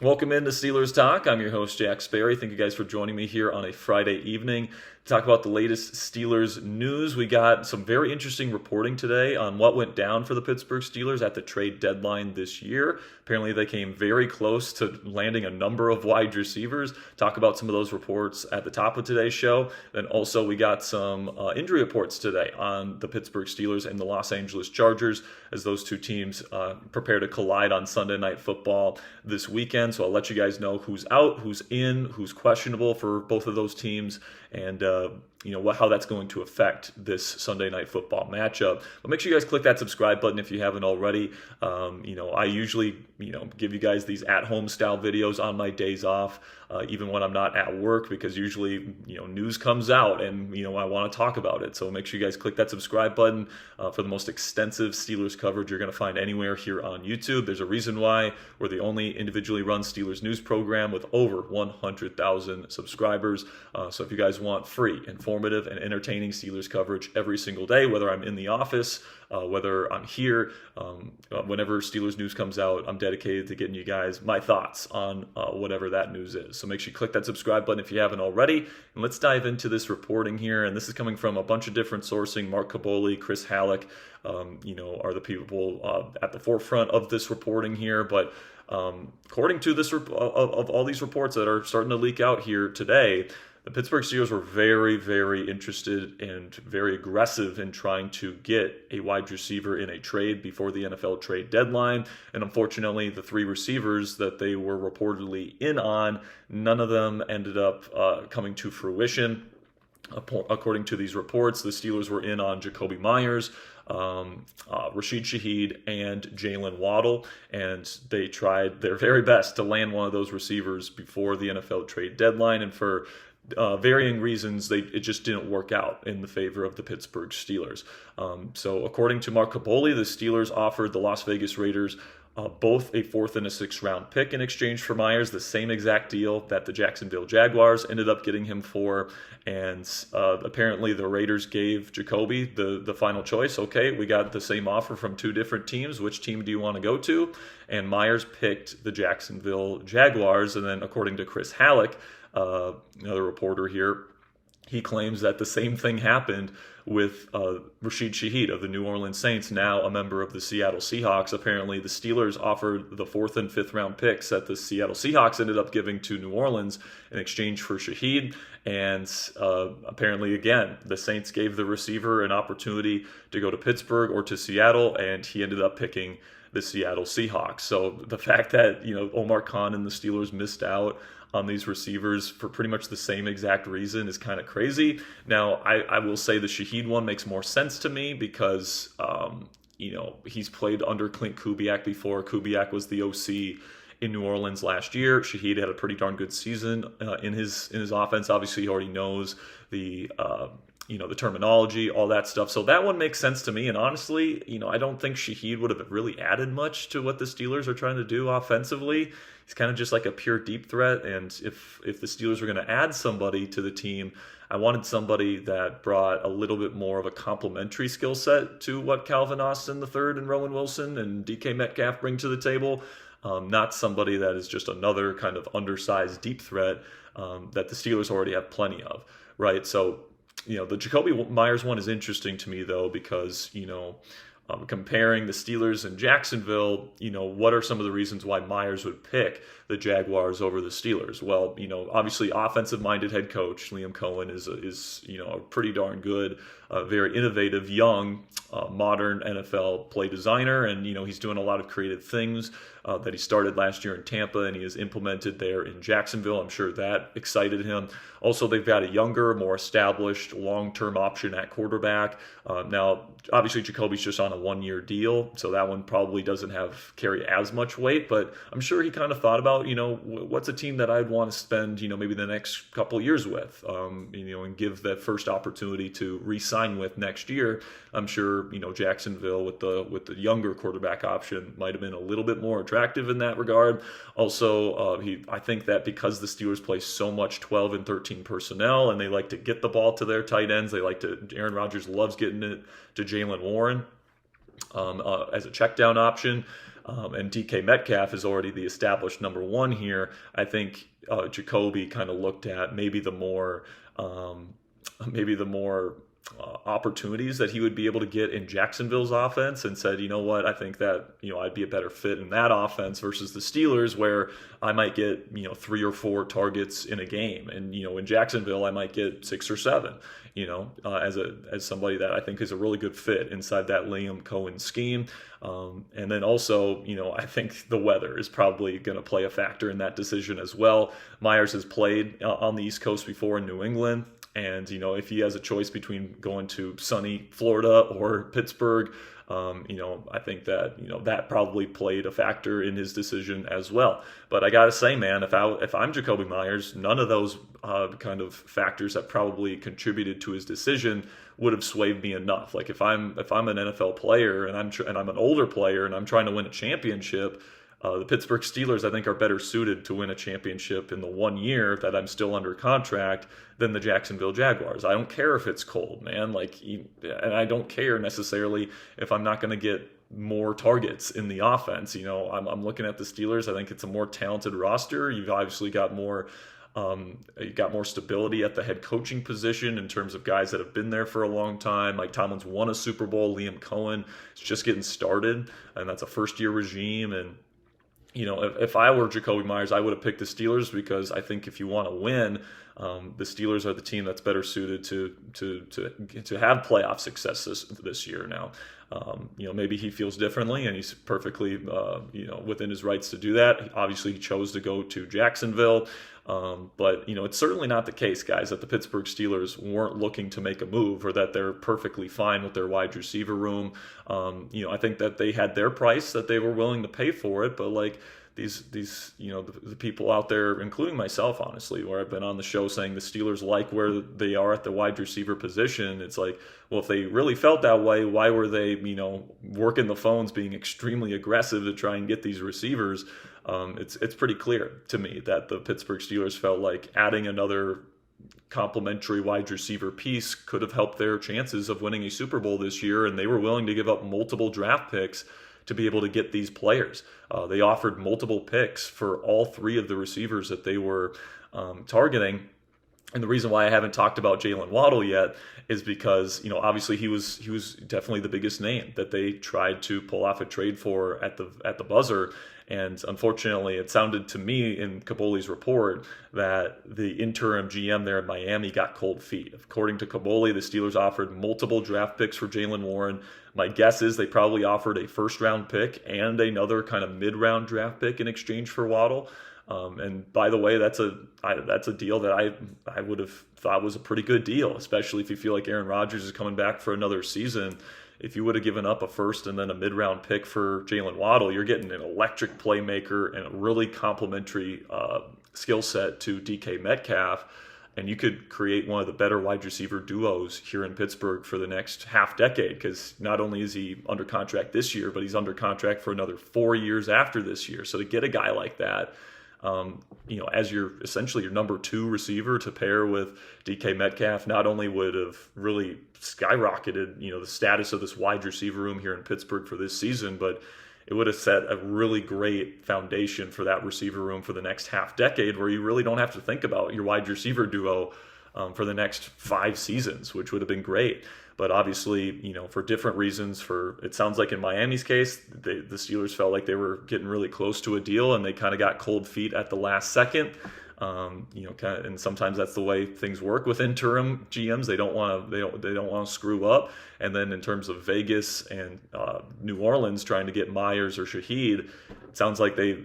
Welcome into Steelers Talk. I'm your host, Jack Sperry. Thank you guys for joining me here on a Friday evening to talk about the latest Steelers news. We got some very interesting reporting today on what went down for the Pittsburgh Steelers at the trade deadline this year. Apparently, they came very close to landing a number of wide receivers. Talk about some of those reports at the top of today's show. Then also, we got some injury reports today on the Pittsburgh Steelers and the Los Angeles Chargers as those two teams prepare to collide on Sunday Night Football this weekend. So I'll let you guys know who's out, who's in, who's questionable for both of those teams, and how that's going to affect this Sunday Night Football matchup. But make sure you guys click that subscribe button if you haven't already. I usually give you guys these at-home style videos on my days off, even when I'm not at work, because usually news comes out and I want to talk about it. So make sure you guys click that subscribe button for the most extensive Steelers coverage you're going to find anywhere here on YouTube. There's a reason why we're the only individually run Steelers news program with over 100,000 subscribers. So if you guys want free, informative, and entertaining Steelers coverage every single day, whether I'm in the office, whether I'm here, whenever Steelers news comes out, I'm dedicated to getting you guys my thoughts on whatever that news is. So make sure you click that subscribe button if you haven't already. And let's dive into this reporting here. And this is coming from a bunch of different sourcing. Mark Kaboly, Chris Halleck, are the people at the forefront of this reporting here. But according to this of all these reports that are starting to leak out here today, the Pittsburgh Steelers were very, very interested and very aggressive in trying to get a wide receiver in a trade before the NFL trade deadline. And unfortunately, the three receivers that they were reportedly in on, none of them ended up coming to fruition. According to these reports, the Steelers were in on Jakobi Meyers, Rashid Shaheed, and Jaylen Waddle, and they tried their very best to land one of those receivers before the NFL trade deadline, and for varying reasons, it just didn't work out in the favor of the Pittsburgh Steelers. So according to Mark Kaboly, the Steelers offered the Las Vegas Raiders both a 4th and a 6th round pick in exchange for Meyers, the same exact deal that the Jacksonville Jaguars ended up getting him for. And apparently the Raiders gave Jakobi the final choice. Okay, we got the same offer from two different teams. Which team do you want to go to? And Meyers picked the Jacksonville Jaguars. And then according to Chris Halleck, another reporter here, he claims that the same thing happened with Rashid Shaheed of the New Orleans Saints, now a member of the Seattle Seahawks. Apparently, the Steelers offered the 4th and 5th round picks that the Seattle Seahawks ended up giving to New Orleans in exchange for Shaheed. And apparently, again, the Saints gave the receiver an opportunity to go to Pittsburgh or to Seattle, and he ended up picking the Seattle Seahawks. So the fact that Omar Khan and the Steelers missed out on these receivers for pretty much the same exact reason is kind of crazy. Now, I will say the Shaheed one makes more sense to me because, he's played under Clint Kubiak before. Kubiak was the OC in New Orleans last year. Shaheed had a pretty darn good season in his offense. Obviously, he already knows the terminology, all that stuff. So that one makes sense to me. And honestly, I don't think Shaheed would have really added much to what the Steelers are trying to do offensively. He's kind of just like a pure deep threat. And if the Steelers were going to add somebody to the team, I wanted somebody that brought a little bit more of a complementary skill set to what Calvin Austin III and Rowan Wilson and DK Metcalf bring to the table. Not somebody that is just another kind of undersized deep threat that the Steelers already have plenty of, right? So, the Jakobi Meyers one is interesting to me, though, because, comparing the Steelers and Jacksonville, what are some of the reasons why Meyers would pick the Jaguars over the Steelers? Well, obviously offensive-minded head coach Liam Cohen is a pretty darn good, very innovative, young, modern NFL play designer, and he's doing a lot of creative things that he started last year in Tampa and he has implemented there in Jacksonville. I'm sure that excited him. Also, they've got a younger, more established, long-term option at quarterback. Now, obviously, Jakobi's just on a one-year deal, so that one probably doesn't carry as much weight, but I'm sure he kind of thought about, what's a team that I'd want to spend, maybe the next couple years with, and give that first opportunity to re-sign with next year. I'm sure, Jacksonville with the younger quarterback option might have been a little bit more attractive in that regard. Also, I think that because the Steelers play so much 12 and 13 personnel and they like to get the ball to their tight ends, Aaron Rodgers loves getting it to Jaylen Warren as a check down option. and DK Metcalf is already the established number one here. I think Jakobi kind of looked at maybe the more opportunities that he would be able to get in Jacksonville's offense and said, you know what, I think that, I'd be a better fit in that offense versus the Steelers, where I might get, 3 or 4 targets in a game. And, in Jacksonville, I might get 6 or 7, as somebody that I think is a really good fit inside that Liam Cohen scheme. And then also, I think the weather is probably going to play a factor in that decision as well. Meyers has played on the East Coast before in New England. And, if he has a choice between going to sunny Florida or Pittsburgh, I think that, that probably played a factor in his decision as well. But I got to say, man, if I'm Jakobi Meyers, none of those kind of factors that probably contributed to his decision would have swayed me enough. Like if I'm an NFL player and I'm an older player and I'm trying to win a championship, the Pittsburgh Steelers, I think, are better suited to win a championship in the 1 year that I'm still under contract than the Jacksonville Jaguars. I don't care if it's cold, man. And I don't care necessarily if I'm not going to get more targets in the offense. I'm looking at the Steelers. I think it's a more talented roster. You've obviously got more. You got more stability at the head coaching position in terms of guys that have been there for a long time. Mike Tomlin's won a Super Bowl. Liam Cohen is just getting started, and that's a first-year regime. And if I were Jakobi Meyers, I would have picked the Steelers because I think if you want to win, the Steelers are the team that's better suited to have playoff success this year. Now, maybe he feels differently, and he's perfectly within his rights to do that. Obviously, he chose to go to Jacksonville, but it's certainly not the case, guys, that the Pittsburgh Steelers weren't looking to make a move or that they're perfectly fine with their wide receiver room. I think that they had their price that they were willing to pay for it, but these the people out there, including myself, honestly, where I've been on the show saying the Steelers like where they are at the wide receiver position. It's like, well, if they really felt that way, why were they, working the phones, being extremely aggressive to try and get these receivers? It's pretty clear to me that the Pittsburgh Steelers felt like adding another complementary wide receiver piece could have helped their chances of winning a Super Bowl this year, and they were willing to give up multiple draft picks to be able to get these players. They offered multiple picks for all 3 of the receivers that they were targeting. And the reason why I haven't talked about Jaylen Waddle yet is because, obviously he was definitely the biggest name that they tried to pull off a trade for at the buzzer. And unfortunately, it sounded to me in Kaboly's report that the interim GM there in Miami got cold feet. According to Kaboly, the Steelers offered multiple draft picks for Jaylen Warren. My guess is they probably offered a first-round pick and another kind of mid-round draft pick in exchange for Waddle. And by the way, that's a deal that I would have thought was a pretty good deal, especially if you feel like Aaron Rodgers is coming back for another season. If you would have given up a first and then a mid-round pick for Jaylen Waddle, you're getting an electric playmaker and a really complementary skill set to DK Metcalf, and you could create one of the better wide receiver duos here in Pittsburgh for the next half decade, because not only is he under contract this year, but he's under contract for another 4 years after this year. So to get a guy like that, as essentially your number 2 receiver to pair with DK Metcalf, not only would have really skyrocketed, the status of this wide receiver room here in Pittsburgh for this season, but it would have set a really great foundation for that receiver room for the next half decade, where you really don't have to think about your wide receiver duo for the next 5 seasons, which would have been great. But obviously, for different reasons, it sounds like in Miami's case, the Steelers felt like they were getting really close to a deal, and they kind of got cold feet at the last second. And sometimes that's the way things work with interim GMs. They don't want to screw up. And then in terms of Vegas and New Orleans trying to get Meyers or Shaheed, it sounds like they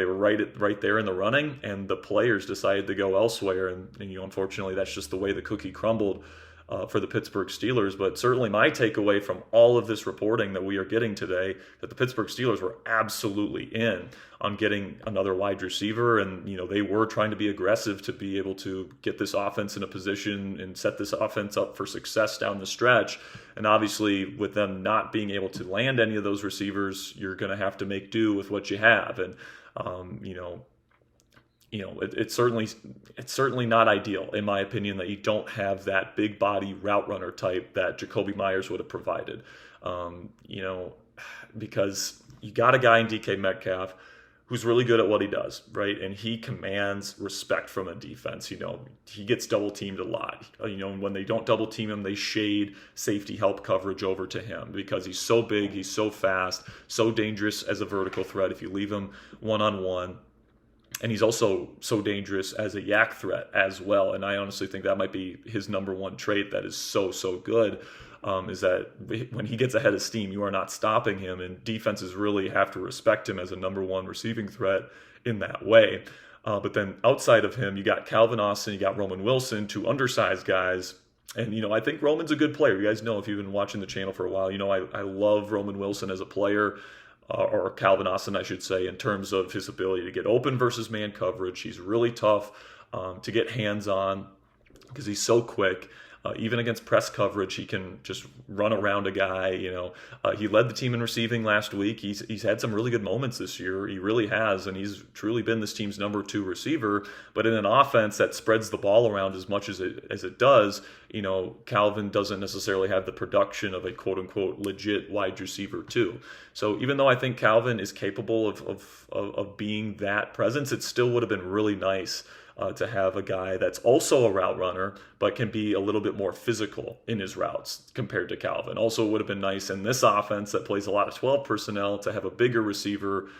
were right there in the running, and the players decided to go elsewhere. And unfortunately, that's just the way the cookie crumbled for the Pittsburgh Steelers. But certainly my takeaway from all of this reporting that we are getting today, that the Pittsburgh Steelers were absolutely in on getting another wide receiver, and they were trying to be aggressive to be able to get this offense in a position and set this offense up for success down the stretch. And obviously, with them not being able to land any of those receivers, you're going to have to make do with what you have. And it's certainly not ideal, in my opinion, that you don't have that big body route runner type that Jakobi Meyers would have provided. Because you got a guy in DK Metcalf who's really good at what he does, right? And he commands respect from a defense. He gets double teamed a lot. When they don't double team him, they shade safety help coverage over to him because he's so big, he's so fast, so dangerous as a vertical threat if you leave him one-on-one. And he's also so dangerous as a yak threat as well. And I honestly think that might be his number one trait that is so good. Is that when he gets ahead of steam, you are not stopping him, and defenses really have to respect him as a number one receiving threat in that way. But then outside of him, you got Calvin Austin, you got Roman Wilson, two undersized guys. And, I think Roman's a good player. You guys know if you've been watching the channel for a while, I love Roman Wilson as a player, or Calvin Austin, I should say, in terms of his ability to get open versus man coverage. He's really tough to get hands on because he's so quick. Even against press coverage, he can just run around a guy. He led the team in receiving last week. He's had some really good moments this year. He really has, and he's truly been this team's number 2 receiver. But in an offense that spreads the ball around as much as it does, Calvin doesn't necessarily have the production of a quote unquote legit wide receiver too. So even though I think Calvin is capable of being that presence, it still would have been really nice to have a guy that's also a route runner, but can be a little bit more physical in his routes compared to Calvin. Also, it would have been nice in this offense that plays a lot of 12 personnel to have a bigger receiver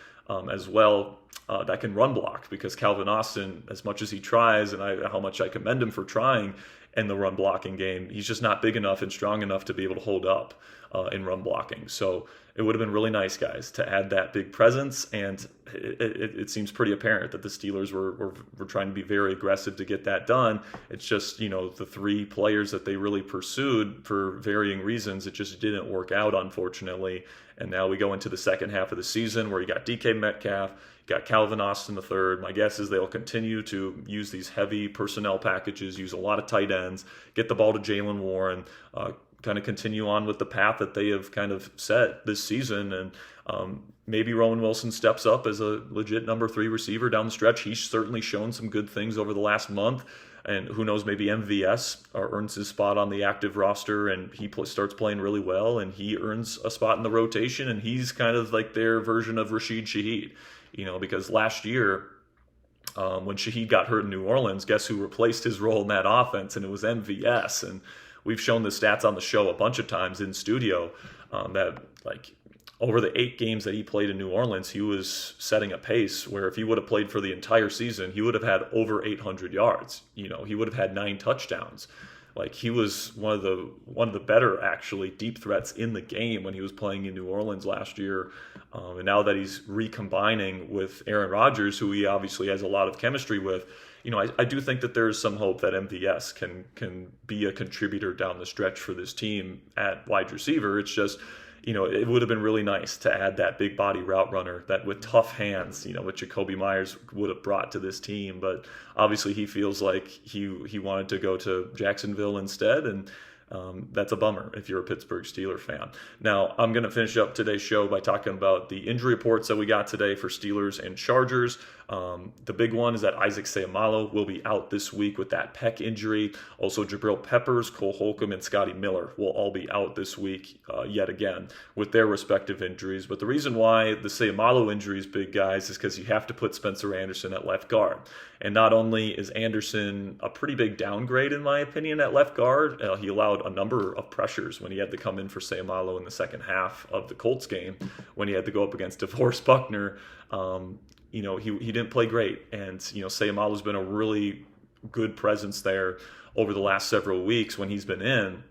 as well that can run block, because Calvin Austin, as much as he tries, and how much I commend him for trying in the run blocking game, he's just not big enough and strong enough to be able to hold up in run blocking. So it would have been really nice, guys, to add that big presence, and it seems pretty apparent that the Steelers were trying to be very aggressive to get that done. It's just, the 3 players that they really pursued for varying reasons, it just didn't work out, unfortunately. And now we go into the second half of the season where you got DK Metcalf, you got Calvin Austin III. My guess is they'll continue to use these heavy personnel packages, use a lot of tight ends, get the ball to Jaylen Warren, kind of continue on with the path that they have kind of set this season. And maybe Roman Wilson steps up as a legit number 3 receiver down the stretch. He's certainly shown some good things over the last month. And who knows, maybe MVS earns his spot on the active roster, and he starts playing really well, and he earns a spot in the rotation, and he's kind of like their version of Rashid Shaheed. Because last year, when Shaheed got hurt in New Orleans, guess who replaced his role in that offense? And it was MVS. And we've shown the stats on the show a bunch of times in studio that, like, over the 8 games that he played in New Orleans, he was setting a pace where if he would have played for the entire season, he would have had over 800 yards. He would have had 9 touchdowns. Like, he was one of the better, actually, deep threats in the game when he was playing in New Orleans last year. And now that he's recombining with Aaron Rodgers, who he obviously has a lot of chemistry with, I do think that there is some hope that MVS can be a contributor down the stretch for this team at wide receiver. It's just, it would have been really nice to add that big body route runner that with tough hands, what Jakobi Meyers would have brought to this team. But obviously he feels like he wanted to go to Jacksonville instead, and that's a bummer if you're a Pittsburgh Steelers fan. Now, I'm going to finish up today's show by talking about the injury reports that we got today for Steelers and Chargers. The big one is that Isaac Seumalo will be out this week with that pec injury. Also, Jabril Peppers, Cole Holcomb, and Scotty Miller will all be out this week yet again with their respective injuries. But the reason why the Seumalo injury is big, guys, is because you have to put Spencer Anderson at left guard. And not only is Anderson a pretty big downgrade, in my opinion, at left guard, he allowed a number of pressures when he had to come in for Seumalo in the second half of the Colts game when he had to go up against DeForest Buckner. He didn't play great, and Seumalo's been a really good presence there over the last several weeks when he's been in.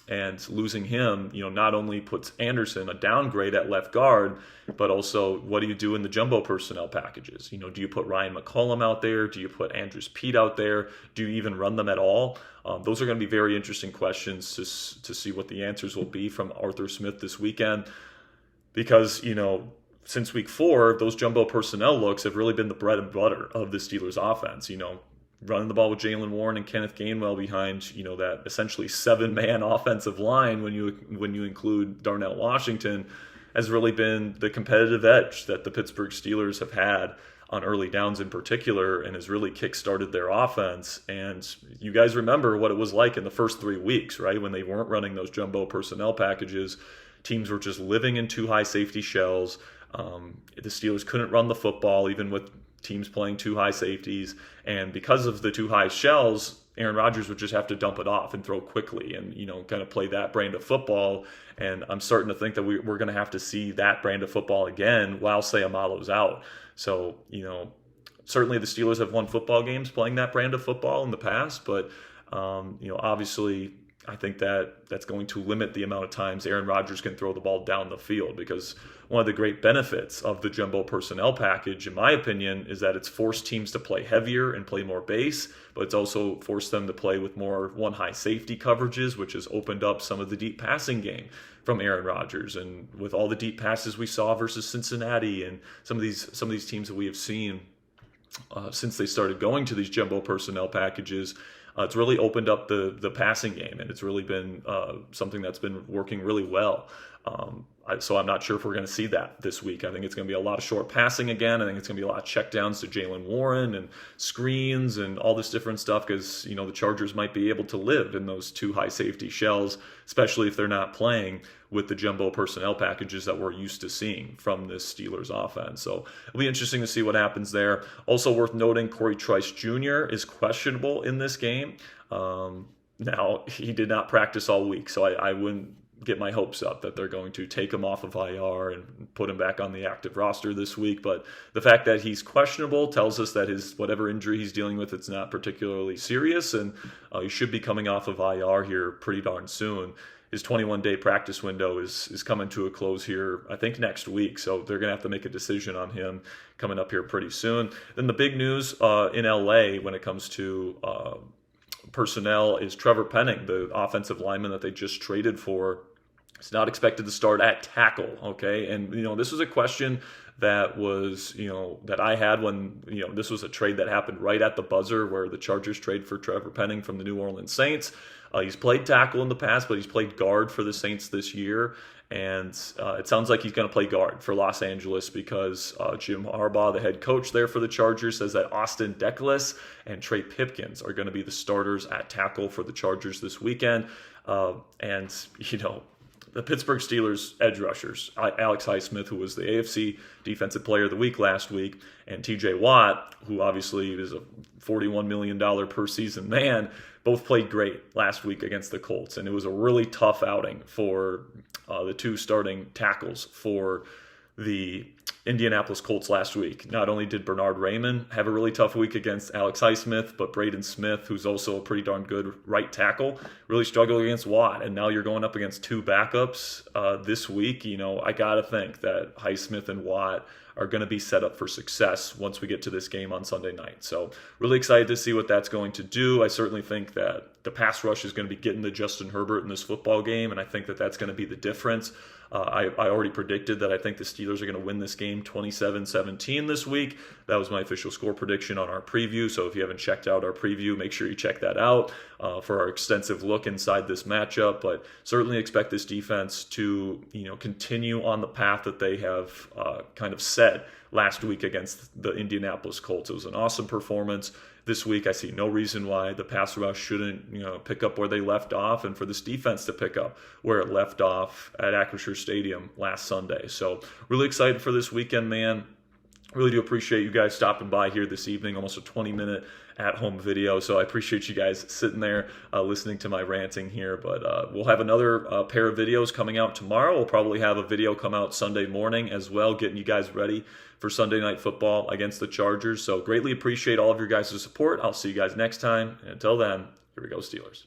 And losing him, not only puts Anderson a downgrade at left guard, but also what do you do in the jumbo personnel packages? Do you put Ryan McCollum out there? Do you put Andrews Pete out there? Do you even run them at all? Those are going to be very interesting questions to see what the answers will be from Arthur Smith this weekend. Because, since week 4, those jumbo personnel looks have really been the bread and butter of the Steelers offense. Running the ball with Jaylen Warren and Kenneth Gainwell behind, that essentially 7-man offensive line when you include Darnell Washington, has really been the competitive edge that the Pittsburgh Steelers have had on early downs in particular, and has really kick-started their offense. And you guys remember what it was like in the first 3 weeks, right? When they weren't running those jumbo personnel packages. teams were just living in too high safety shells. The Steelers couldn't run the football even with teams playing too high safeties, and because of the too high shells, Aaron Rodgers would just have to dump it off and throw quickly and, kind of play that brand of football. And I'm starting to think that we're going to have to see that brand of football again while Seumalo's out. So, certainly the Steelers have won football games playing that brand of football in the past, but, obviously I think that's going to limit the amount of times Aaron Rodgers can throw the ball down the field, because one of the great benefits of the jumbo personnel package, in my opinion, is that it's forced teams to play heavier and play more base, but it's also forced them to play with more one high safety coverages, which has opened up some of the deep passing game from Aaron Rodgers. And with all the deep passes we saw versus Cincinnati and some of these teams that we have seen since they started going to these jumbo personnel packages, it's really opened up the passing game, and it's really been something that's been working really well. So I'm not sure if we're going to see that this week. I think it's going to be a lot of short passing again. I think it's going to be a lot of checkdowns to Jaylen Warren and screens and all this different stuff, because the Chargers might be able to live in those two high safety shells, especially if they're not playing with the jumbo personnel packages that we're used to seeing from this Steelers offense. So it'll be interesting to see what happens there. Also worth noting, Corey Trice Jr. is questionable in this game. Now, he did not practice all week, so I wouldn't get my hopes up that they're going to take him off of IR and put him back on the active roster this week. But the fact that he's questionable tells us that his whatever injury he's dealing with, it's not particularly serious, and he should be coming off of IR here pretty darn soon. His 21-day practice window is coming to a close here, I think, next week. So they're going to have to make a decision on him coming up here pretty soon. Then the big news in LA when it comes to personnel is Trevor Penning, the offensive lineman that they just traded for. He's not expected to start at tackle, okay? And, this was a question that was, that I had when, this was a trade that happened right at the buzzer where the Chargers trade for Trevor Penning from the New Orleans Saints. He's played tackle in the past, but he's played guard for the Saints this year. And it sounds like he's going to play guard for Los Angeles because Jim Harbaugh, the head coach there for the Chargers, says that Austin Deckles and Trey Pipkins are going to be the starters at tackle for the Chargers this weekend. The Pittsburgh Steelers edge rushers, Alex Highsmith, who was the AFC Defensive Player of the Week last week, and TJ Watt, who obviously is a $41 million per season man, both played great last week against the Colts. And it was a really tough outing for the two starting tackles for the Indianapolis Colts last week. Not only did Bernard Raymond have a really tough week against Alex Highsmith, but Braden Smith, who's also a pretty darn good right tackle, really struggled against Watt. And now you're going up against two backups this week. I got to think that Highsmith and Watt are going to be set up for success once we get to this game on Sunday night. So really excited to see what that's going to do. I certainly think that the pass rush is going to be getting to Justin Herbert in this football game, and I think that that's going to be the difference. I already predicted that I think the Steelers are going to win this game 27-17 this week. That was my official score prediction on our preview. So if you haven't checked out our preview, make sure you check that out for our extensive look inside this matchup. But certainly expect this defense to continue on the path that they have kind of set last week against the Indianapolis Colts. It was an awesome performance. This week, I see no reason why the pass rush shouldn't, pick up where they left off, and for this defense to pick up where it left off at Acrisure Stadium last Sunday. So really excited for this weekend, man. Really do appreciate you guys stopping by here this evening, almost a 20-minute at-home video. So I appreciate you guys sitting there listening to my ranting here. But we'll have another pair of videos coming out tomorrow. We'll probably have a video come out Sunday morning as well, getting you guys ready for Sunday Night Football against the Chargers. So greatly appreciate all of your guys' support. I'll see you guys next time. And until then, here we go, Steelers.